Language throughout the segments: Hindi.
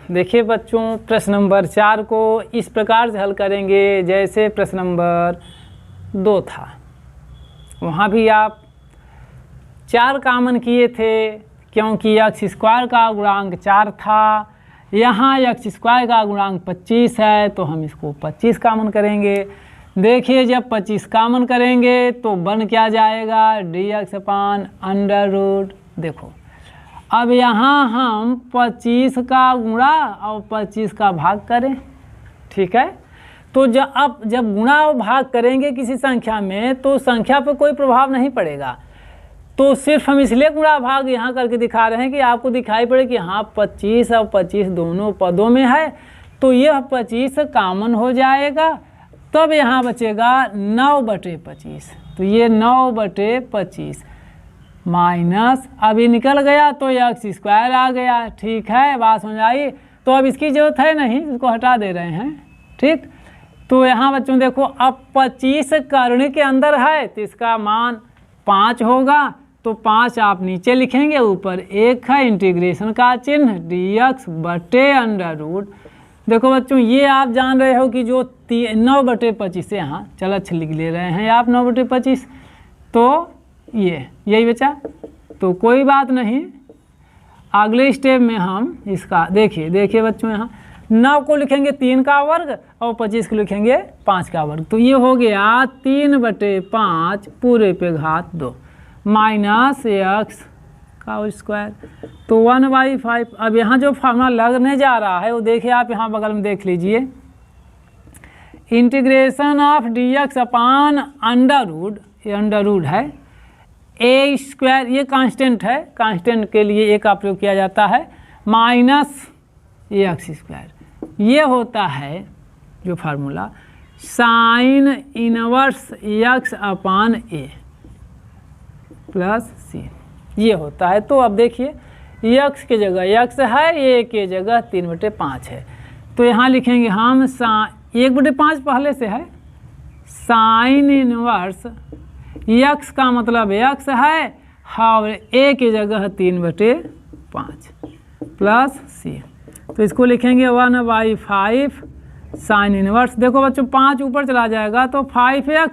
देखिए बच्चों, प्रश्न नंबर 4 को इस प्रकार से हल करेंगे जैसे प्रश्न नंबर 2 था। वहाँ भी आप 4 कॉमन किए थे क्योंकि x स्क्वायर का गुणांक 4 था। यहाँ x स्क्वायर का गुणांक 25 है तो हम इसको 25 कॉमन करेंगे। देखिए जब 25 कॉमन करेंगे तो बन क्या जाएगा, dx अपान अंडर रूट। देखो अब यहाँ हम 25 का गुणा और 25 का भाग करें, ठीक है। तो जब गुणा और भाग करेंगे किसी संख्या में तो संख्या पर कोई प्रभाव नहीं पड़ेगा। तो सिर्फ हम इसलिए गुणा भाग यहाँ करके दिखा रहे हैं कि आपको दिखाई पड़े कि हाँ 25 और 25 दोनों पदों में है, तो यह 25 कॉमन हो जाएगा। तब यहाँ बचेगा 9/25। तो ये 9/25 माइनस, अभी निकल गया तो x स्क्वायर आ गया। ठीक है, बात समझ आई। तो अब इसकी ज़रूरत है नहीं, इसको हटा दे रहे हैं। ठीक, तो यहाँ बच्चों देखो अब 25 करने के अंदर है तो इसका मान 5 होगा। तो 5 आप नीचे लिखेंगे, ऊपर 1 है, इंटीग्रेशन का चिन्ह dx बटे अंडर रूट। देखो बच्चों ये आप जान रहे हो कि जो 9/25 से यहाँ चलो लिख ले रहे हैं आप 9/25, तो यही बचा। तो कोई बात नहीं, अगले स्टेप में हम इसका देखिए बच्चों यहाँ 9 को लिखेंगे 3 का वर्ग और 25 को लिखेंगे 5 का वर्ग। तो ये हो गया 3/5 पूरे पे घात 2 माइनस x का स्क्वायर, तो 1/5। अब यहाँ जो फार्मूला लगने जा रहा है वो देखिए आप यहाँ बगल में देख लीजिए, integration of dx upon under root, ये अंडर रूट है, ए स्क्वायर ये कांस्टेंट है, कांस्टेंट के लिए ए का प्रयोग किया जाता है, माइनस एक्स स्क्वायर। ये होता है जो फार्मूला साइन इनवर्स x अपान ए प्लस सी, ये होता है। तो अब देखिए x की जगह x है, a की जगह 3/5 है। तो यहाँ लिखेंगे हम 1/5 पहले से है, साइन इनवर्स x का मतलब x है और a की जगह 3/5 प्लस सी। तो इसको लिखेंगे 1/5 साइन इनवर्स। देखो बच्चों 5 ऊपर चला जाएगा तो 5x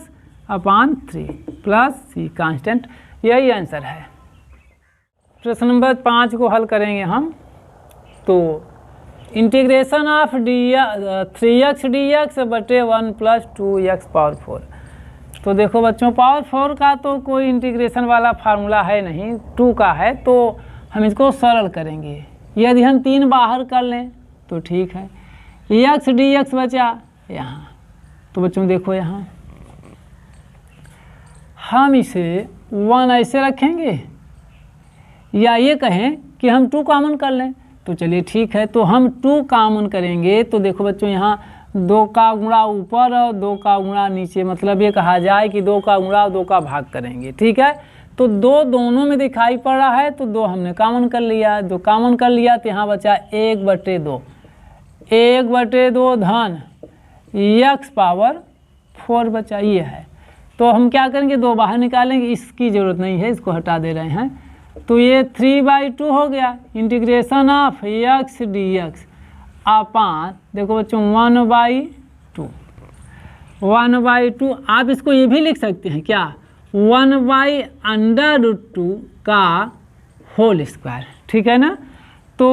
अपान 3 प्लस सी कांस्टेंट, यही आंसर है। प्रश्न नंबर 5 को हल करेंगे हम। तो इंटीग्रेशन ऑफ 3x dx बटे 1 + 2x पावर 4। तो देखो बच्चों पावर 4 का तो कोई इंटीग्रेशन वाला फार्मूला है नहीं, 2 का है, तो हम इसको सरल करेंगे। यदि हम 3 बाहर कर लें तो ठीक है, x dx बचा यहाँ। तो बच्चों देखो यहाँ हम इसे 1 ऐसे रखेंगे या ये कहें कि हम 2 कॉमन कर लें, तो चलिए ठीक है। तो हम 2 कॉमन करेंगे तो देखो बच्चों यहाँ 2 का गुणा ऊपर और 2 का गुणा नीचे, मतलब ये कहा जाए कि 2 का गुणा और 2 का भाग करेंगे। ठीक है, तो 2 दोनों में दिखाई पड़ रहा है तो 2 हमने कॉमन कर लिया, 2 कॉमन कर लिया तो यहाँ बचा 1/2, 1/2 धन x पावर 4 बचा, ये है। तो हम क्या करेंगे 2 बाहर निकालेंगे, इसकी ज़रूरत नहीं है, इसको हटा दे रहे हैं। तो ये 3/2 हो गया, इंटीग्रेशन ऑफ x dx अपान देखो बच्चों 1/2, 1/2। आप इसको ये भी लिख सकते हैं क्या, 1/√2 का होल स्क्वायर, ठीक है ना। तो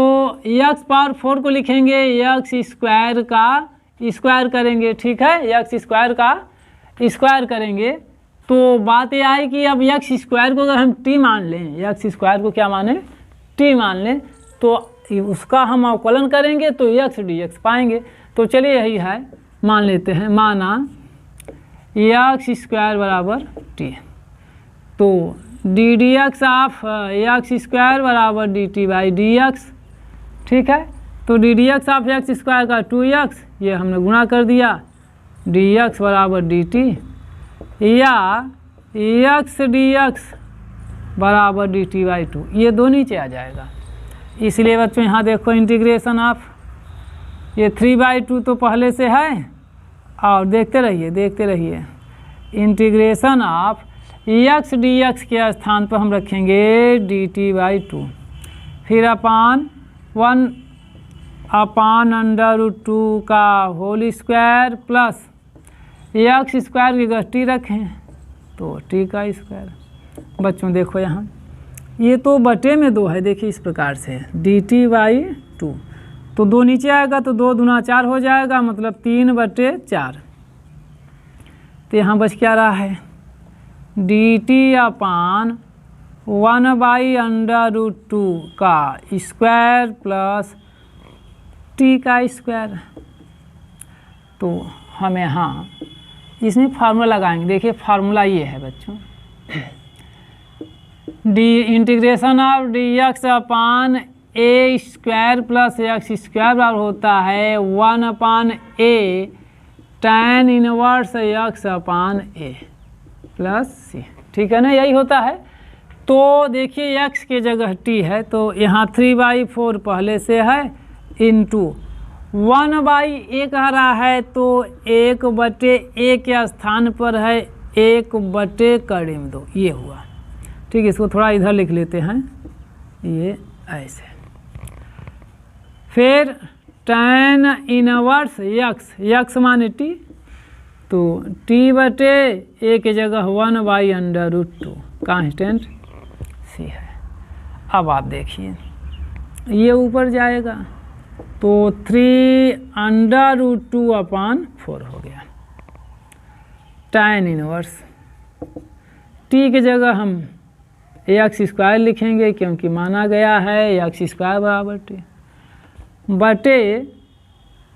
x पावर 4 को लिखेंगे x स्क्वायर का स्क्वायर करेंगे, ठीक है, x स्क्वायर का स्क्वायर करेंगे। तो बात यह है कि अब x स्क्वायर को अगर हम t मान लें, x स्क्वायर को क्या माने, t मान लें, तो उसका हम अवकलन करेंगे तो x dx पाएंगे। तो चलिए यही है, मान लेते हैं, माना x स्क्वायर बराबर t, तो ddx ऑफ x स्क्वायर बराबर dt/dx, ठीक है। तो ddx ऑफ x स्क्वायर का 2x, ये हमने गुणा कर दिया, dx बराबर dt, या x dx बराबर dt/2, ये दो नीचे आ जाएगा। इसलिए बच्चों यहाँ देखो इंटीग्रेशन ऑफ ये 3/2 तो पहले से है, और देखते रहिए इंटीग्रेशन ऑफ x dx के स्थान पर हम रखेंगे dt/2, फिर अपान 1 अपान √2 का whole square plus x square की जगह टी रखें तो टी का स्क्वायर। बच्चों देखो यहाँ ये तो बटे में 2 है, देखिए इस प्रकार से dt/2, तो 2 नीचे आएगा तो 2 दूना 4 हो जाएगा, मतलब 3/4। तो यहाँ बच क्या रहा है dt/1/√2 का स्क्वायर प्लस टी का स्क्वायर। तो हम यहाँ इसमें फार्मूला लगाएंगे, देखिए फार्मूला ये है बच्चों, integration of dx upon a square plus x square बराबर होता है 1/a tan inverse x upon a plus c, ठीक है ना, यही होता है। तो देखिए x के जगह t है तो यहाँ 3/4 पहले से है इंटू 1/a कह रहा है तो 1/a के स्थान पर है 1/2, ये हुआ। ठीक है, इसको थोड़ा इधर लिख लेते हैं, ये ऐसे। फिर tan इनवर्स x माने t, तो t/a की जगह 1/√2 कांस्टेंट c है। अब आप देखिए ये ऊपर जाएगा तो 3√2/4 हो गया। tan इनवर्स t की जगह हम एक्स स्क्वायर लिखेंगे क्योंकि माना गया है एक्स स्क्वायर बराबर टी, बटे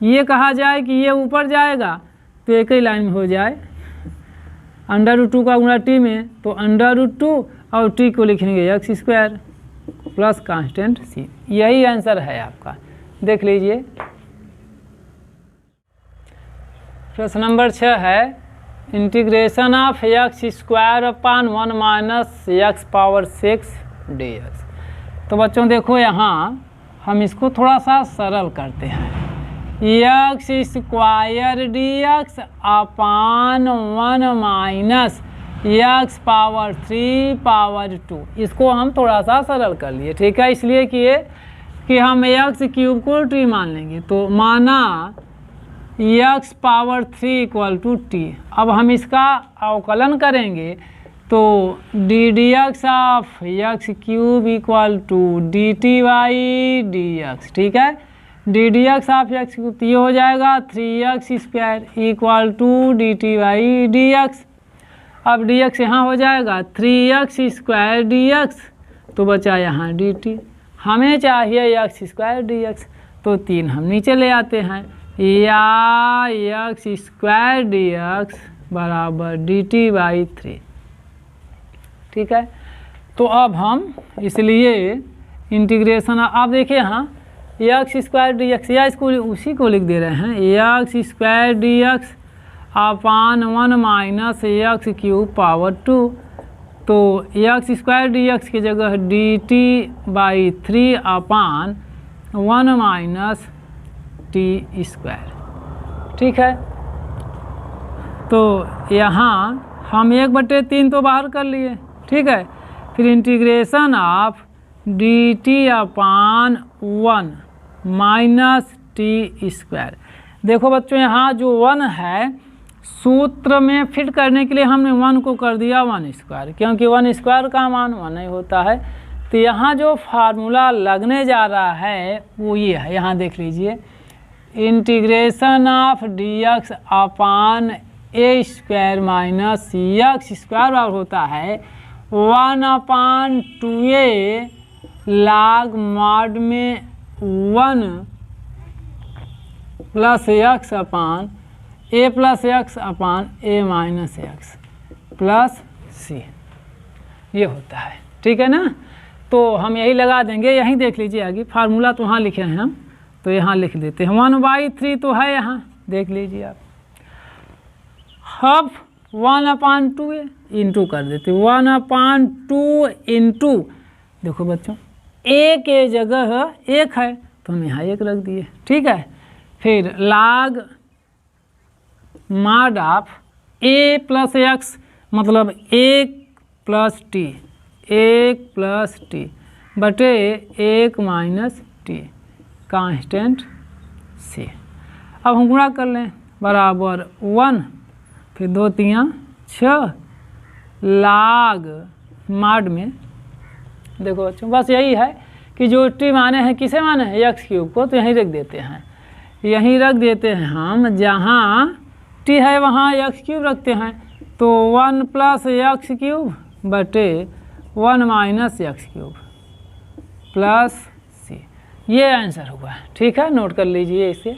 ये कहा जाए कि ये ऊपर जाएगा तो एक ही लाइन में हो जाए, √2 का गुणा टी में तो √2 और टी को लिखेंगे एक्स स्क्वायर प्लस कांस्टेंट सी। यही आंसर है आपका, देख लीजिए। प्रश्न नंबर 6 है integration of x square upon 1 minus x power 6 dx। तो बच्चों देखो यहाँ हम इसको थोड़ा सा सरल करते हैं, एक्स स्क्वायर dx अपान 1 माइनस एक्स पावर 3 पावर 2, इसको हम थोड़ा सा सरल कर लिए, ठीक है, इसलिए कि हम एक्स क्यूब को टी मान लेंगे, तो माना एक्स पावर 3 = t। अब हम इसका अवकलन करेंगे तो ddx of x cube = dt/dx, ठीक है, ddx ऑफ एक्स क्यूब ये हो जाएगा 3x स्क्वायर = dt/dx। अब dx यहाँ हो जाएगा 3x स्क्वायर dx, तो बचा यहाँ dt। हमें चाहिए एक्स स्क्वायर dx, तो 3 हम नीचे ले आते हैं, या एक्स स्क्वायर dx बराबर dt/3, ठीक है। तो अब हम इसलिए इंटीग्रेशन, आप देखिए यहाँ एक्स स्क्वायर dx, या इसको उसी को लिख दे रहे हैं, एक्स स्क्वायर dx अपान 1 माइनस एक्स क्यूब पावर 2, तो एक्स स्क्वायर dx की जगह dt/3 अपान 1 माइनस टी स्क्वायर, ठीक है। तो यहाँ हम 1/3 तो बाहर कर लिए, ठीक है। फिर integration of dt upon 1 minus T square. देखो बच्चों यहाँ जो 1 है सूत्र में फिट करने के लिए हमने 1 को कर दिया 1 स्क्वायर, क्योंकि 1 स्क्वायर का मान 1 ही होता है। तो यहाँ जो फार्मूला लगने जा रहा है वो ये है, यहाँ देख लीजिए, integration of dx upon a square minus x square बराबर होता है 1/2a log mod में 1 plus x upon a plus x upon a minus x plus c, ये होता है, ठीक है ना। तो हम यही लगा देंगे, यहीं देख लीजिए आगे फार्मूला तो वहाँ लिखे हैं हम, तो यहाँ लिख देते हैं 1/3 तो है यहाँ, देख लीजिए आप। अब 1/2 इंटू कर देते, 1/2 इंटू, देखो बच्चों a के जगह 1 है तो हम यहाँ 1 रख दिए, ठीक है। फिर log mod of a plus x मतलब 1 प्लस टी, 1 प्लस टी बटे 1 माइनस टी कांस्टेंट सी। अब हम गुणा कर लें, बराबर 1 फिर 2 3 6 लाग माड में। देखो बच्चों बस यही है कि जो टी माने हैं किसे माने हैं, एक्स क्यूब को, तो यहीं रख देते हैं, यहीं रख देते हैं हम, जहाँ टी है वहाँ एक्स क्यूब रखते हैं, तो 1 प्लस एक्स क्यूब बटे 1 minus x cube plus c, ये आंसर हुआ है। ठीक है, नोट कर लीजिए इसे।